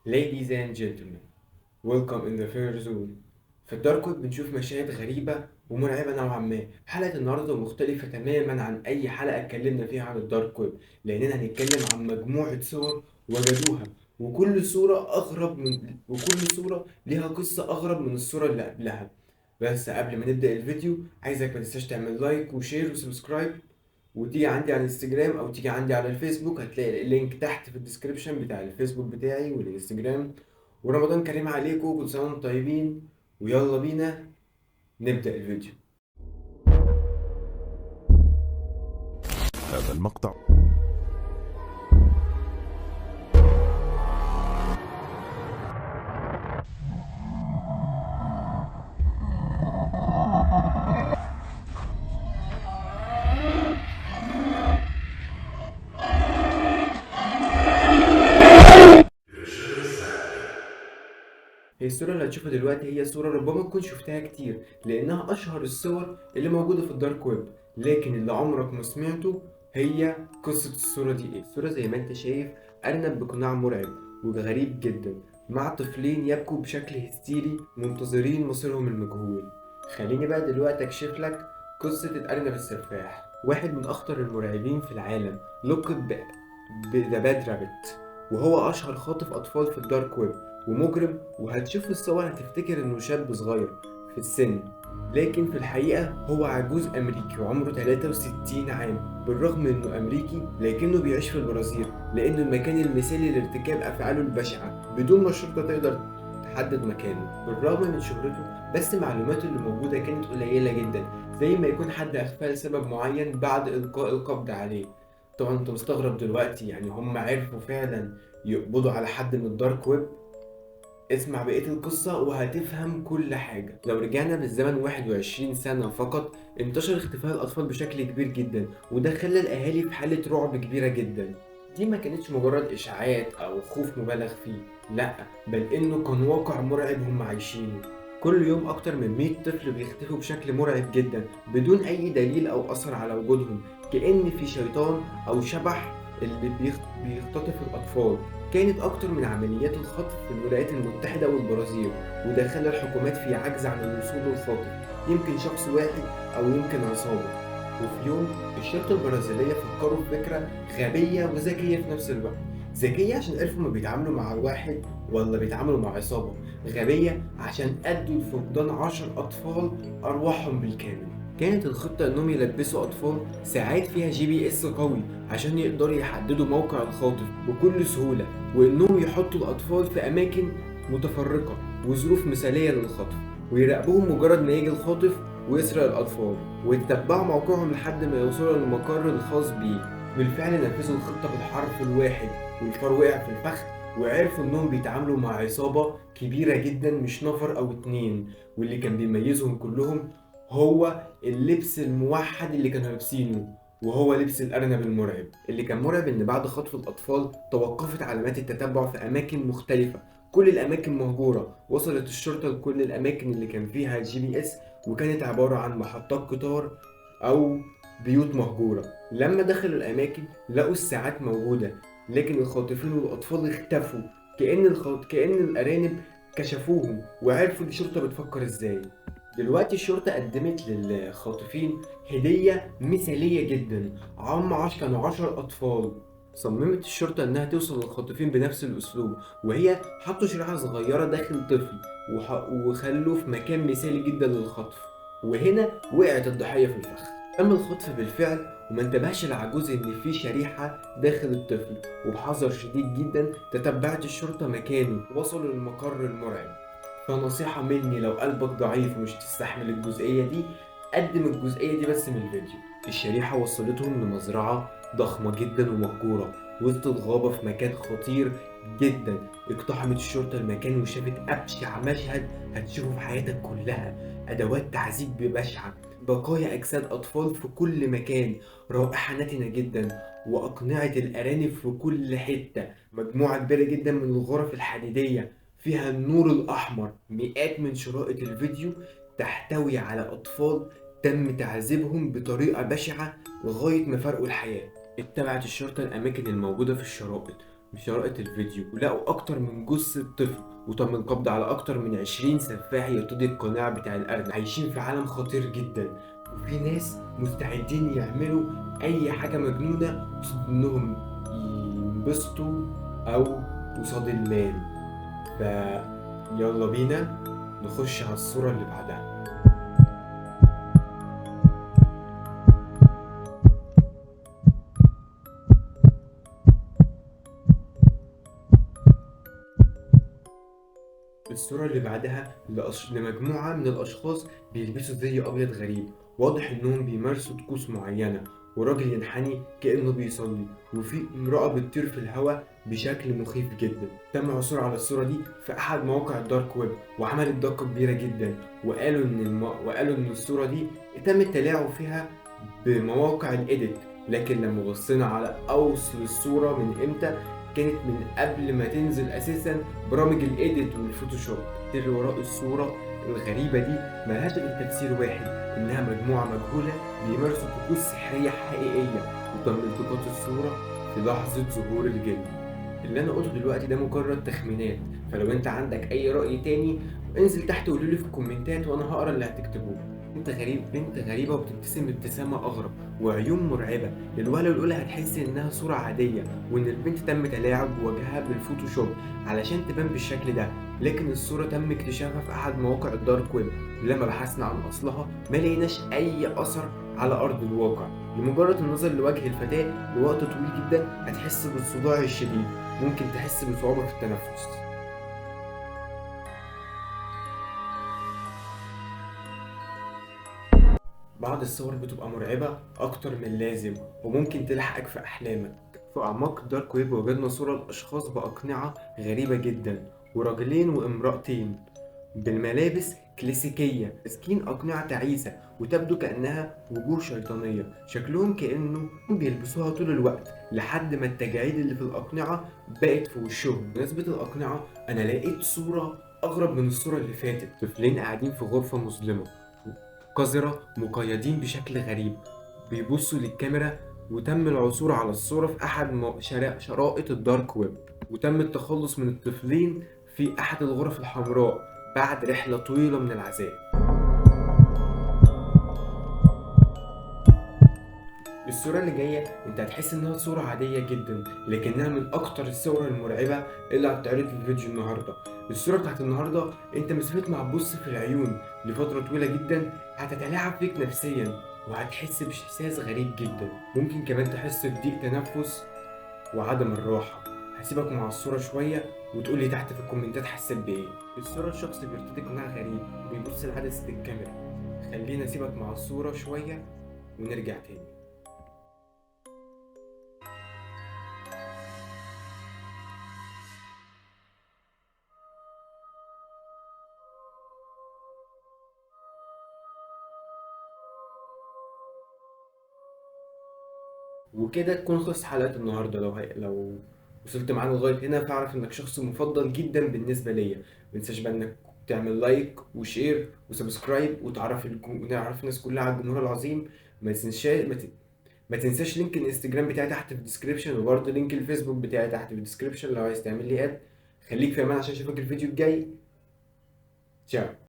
Ladies and gentlemen, welcome in the fair zone. في الدارك ويب بنشوف مشاهد غريبة ومرعبة نوعا ما. حلقة النهاردة مختلفة تماما عن أي حلقة اتكلمنا فيها عن الدارك ويب، لأننا هنتكلم عن مجموعة صور وجدوها، وكل صورة ليها قصة أغرب من الصورة اللي قبلها. بس قبل ما نبدأ الفيديو عايزك ما تنساش تعمل لايك وشير وسبسكرايب، وتيجي عندي على الانستجرام او تيجي عندي على الفيسبوك. هتلاقي اللينك تحت في الديسكريبشن بتاع الفيسبوك بتاعي والانستجرام. ورمضان كريم عليكم، كل سنه وانتم طيبين، ويلا بينا نبدأ الفيديو. هذا المقطع هي الصورة اللي هتشوفها دلوقتي هي صورة ربما تكون شفتها كتير، لأنها أشهر الصور اللي موجودة في الدارك ويب، لكن اللي عمرك ما سمعته هي قصة الصورة دي إيه. الصورة زي ما أنت شايف أرنب بقناع مرعب وغريب جدا، مع طفلين يبكوا بشكل هستيري منتظرين مصيرهم المجهول. خليني بقى دلوقتي أكشف لك قصة الأرنب السفاح، واحد من أخطر المرعبين في العالم، لقب بذا باد رابت، وهو أشهر خاطف أطفال في الدارك ويب ومجرم. وهتشوف الصور هتفتكر انه شاب صغير في السن، لكن في الحقيقة هو عجوز امريكي وعمره 63 عام. بالرغم انه امريكي لكنه بيعيش في البرازيل، لانه المكان المثالي لارتكاب افعاله البشعة بدون ما الشرطة تقدر تحدد مكانه. بالرغم من شهرته، بس معلوماته اللي موجودة كانت قليلة جدا، زي ما يكون حد اخفاه لسبب معين بعد القاء القبض عليه. طبعا انت مستغرب دلوقتي، يعني هم عرفوا فعلا يقبضوا على حد من الدارك ويب؟ اسمع بقية القصة وهتفهم كل حاجة. لو رجعنا بالزمن 21 سنة فقط، انتشر اختفاء الأطفال بشكل كبير جدا، وده خلى الأهالي في حالة رعب كبيرة جدا. دي ما كانتش مجرد إشاعات أو خوف مبالغ فيه، لأ، بل إنه كان واقع مرعب هم عايشينه. كل يوم أكتر من 100 طفل بيختفوا بشكل مرعب جدا بدون أي دليل أو أثر على وجودهم، كأن في شيطان أو شبح اللي بيختطف الأطفال. كانت أكتر من عمليات الخطف في الولايات المتحدة والبرازيل، وده خلى الحكومات في عجز عن الوصول للخاطف، يمكن شخص واحد أو يمكن عصابة. وفي يوم الشرطة البرازيلية فكروا في فكرة غبية وذكية في نفس الوقت. ذكية عشان عرفوا هما بيتعاملوا مع واحد ولا بيتعاملوا مع عصابة، غبية عشان أدوا لفقدان 10 أطفال أرواحهم بالكامل. كانت الخطة إنهم يلبسوا أطفال ساعات فيها GPS قوي عشان يقدروا يحددوا موقع الخاطف بكل سهولة، وإنهم يحطوا الأطفال في أماكن متفرقة وظروف مثالية للخطف، ويراقبوهم مجرد ما يجي الخاطف ويسرق الأطفال، ويتبعوا موقعهم لحد ما يوصلوا للمقر الخاص بيه. بالفعل نفذوا الخطة بالحرف الواحد، والفار وقع في الفخ، وعرفوا إنهم بيتعاملوا مع عصابة كبيرة جدا، مش نفر أو اتنين. واللي كان بيميزهم كلهم هو اللبس الموحد اللي كانوا لابسينه، وهو لبس الأرنب المرعب. اللي كان مرعب إن بعد خطف الأطفال توقفت علامات التتبع في أماكن مختلفة، كل الأماكن مهجورة. وصلت الشرطة لكل الأماكن اللي كان فيها GPS، وكانت عبارة عن محطات قطار أو بيوت مهجورة. لما دخلوا الأماكن لقوا الساعات موجودة، لكن الخاطفين والأطفال اختفوا، كأن الأرانب كشفوهم وعرفوا الشرطة بتفكر إزاي. دلوقتي الشرطة قدمت للخاطفين هدية مثالية جدا. كانوا 10 أطفال. صممت الشرطة إنها توصل للخاطفين بنفس الأسلوب، وهي حطوا شريحة صغيرة داخل طفل وخلوه في مكان مثالي جدا للخطف. وهنا وقعت الضحية في الفخ. تم الخطف بالفعل، وما انتبهش العجوز إن في شريحة داخل الطفل، وبحذر شديد جدا تتبعت الشرطة مكانه ووصلوا للمقر المرعب. فنصيحة مني، لو قلبك ضعيف ومش تستحمل الجزئية دي، قدم الجزئية دي بس من الفيديو. الشريحة وصلتهم لمزرعة ضخمة جدا ومهجورة وسط الغابة في مكان خطير جدا. اقتحمت الشرطة المكان وشافت أبشع مشهد هتشوفه في حياتك كلها: أدوات تعذيب بشعة، بقايا أجساد أطفال في كل مكان، رائحة نتنة جدا، وأقنعة الأرانب في كل حتة، مجموعة كبيرة جدا من الغرف الحديدية فيها النور الأحمر، مئات من شرائط الفيديو تحتوي على أطفال تم تعذيبهم بطريقة بشعة لغاية ما فرقوا الحياة. اتبعت الشرطة الأماكن الموجودة في الشرائط، بشرائط الفيديو ولقوا أكتر من جثة طفل، وتم القبض على أكتر من 20 سفاح يرتدي القناع بتاع الأرنب. عايشين في عالم خطير جدا، وفي ناس مستعدين يعملوا أي حاجة مجنونة قصاد إنهم ينبسطوا أو قصاد المال. يلا بينا نخش على الصورة اللي بعدها. الصورة اللي بعدها لمجموعة من الأشخاص بيلبسوا زي أبيض غريب، واضح إنهم بيمارسوا طقوس معينة، وراجل ينحني كأنه بيصلي، وفي امرأة بتطير في الهواء بشكل مخيف جدا. تم العثور على الصورة دي في أحد مواقع الدارك ويب، وعملت ضجة كبيرة جدا، وقالوا إن الصورة دي تم التلاعب فيها بمواقع الإيديت. لكن لما بصينا على أوصل الصورة من إمتى، كانت من قبل ما تنزل اساسا برامج الايديت والفوتوشوب. اللي وراء الصورة الغريبة دي ملهاش غير تفسير واحد، انها مجموعة مجهولة بيمارسوا طقوس سحرية حقيقية، وتم التقاط الصورة في لحظة ظهور الجن. اللي انا قلته دلوقتي ده مجرد تخمينات، فلو انت عندك اي رأي تاني انزل تحت وقولولي في الكومنتات وانا هقرا اللي هتكتبوه. بنت غريبة وبتبتسم ابتسامة أغرب وعيون مرعبة. للوهلة الأولى هتحس إنها صورة عادية، وإن البنت تم تلاعب وجهها بالفوتوشوب علشان تبان بالشكل ده، لكن الصورة تم اكتشافها في أحد مواقع الدارك ويب، ولما بحثنا عن أصلها ما لقيناش أي أثر على أرض الواقع. لمجرد النظر لوجه الفتاة لوقت طويل جدا هتحس بالصداع الشديد، ممكن تحس بصعوبة في التنفس. بعض الصور بتبقى مرعبة أكتر من اللازم، وممكن تلحقك في أحلامك. في أعماق الدارك ويب وجدنا صورة لأشخاص بأقنعة غريبة جدا، وراجلين وامرأتين بالملابس كلاسيكية ماسكين أقنعة تعيسة وتبدو كأنها وجوه شيطانية. شكلهم كأنه بيلبسوها طول الوقت لحد ما التجاعيد اللي في الأقنعة بقت في وشهم. بمناسبة الأقنعة، أنا لقيت صورة أغرب من الصورة اللي فاتت. طفلين قاعدين في غرفة مظلمة قذرة مقيدين بشكل غريب بيبصوا للكاميرا، وتم العثور على الصورة في أحد شرائط الدارك ويب، وتم التخلص من الطفلين في أحد الغرف الحمراء بعد رحلة طويلة من العذاب. الصورة اللي جاية انت هتحس انها صورة عادية جدا، لكنها من اكتر الصور المرعبة اللي هتتعرض في الفيديو النهاردة. الصورة بتاعت النهاردة انت مسافة مع تبص في العيون لفترة طويلة جدا هتتلاعب فيك نفسيا، وهتحس بإحساس غريب جدا، ممكن كمان تحس بضيق تنفس وعدم الراحة. هسيبك مع الصورة شوية وتقولي تحت في الكومنتات حسيت بإيه. الصورة الشخص بيرتدي قناع غريب وبيبص لعدسة الكاميرا. خلينا اسيبك مع الصورة شوية ونرجع تاني. وكده تكون خلصت حلقة النهاردة. لو وصلت معانا لغاية هنا فاعرف انك شخص مفضل جدا بالنسبة ليا. متنساش بقى انك تعمل لايك وشير وسبسكرايب ونعرف الناس كلها على الجمهور العظيم. ما تنساش ما تنساش لينك الانستجرام بتاعي تحت في الديسكريبشن، وبرضه لينك الفيسبوك بتاعي تحت في الديسكريبشن لو عايز تعمل لي اد. خليك في امان عشان اشوفك الفيديو الجاي. تشاو.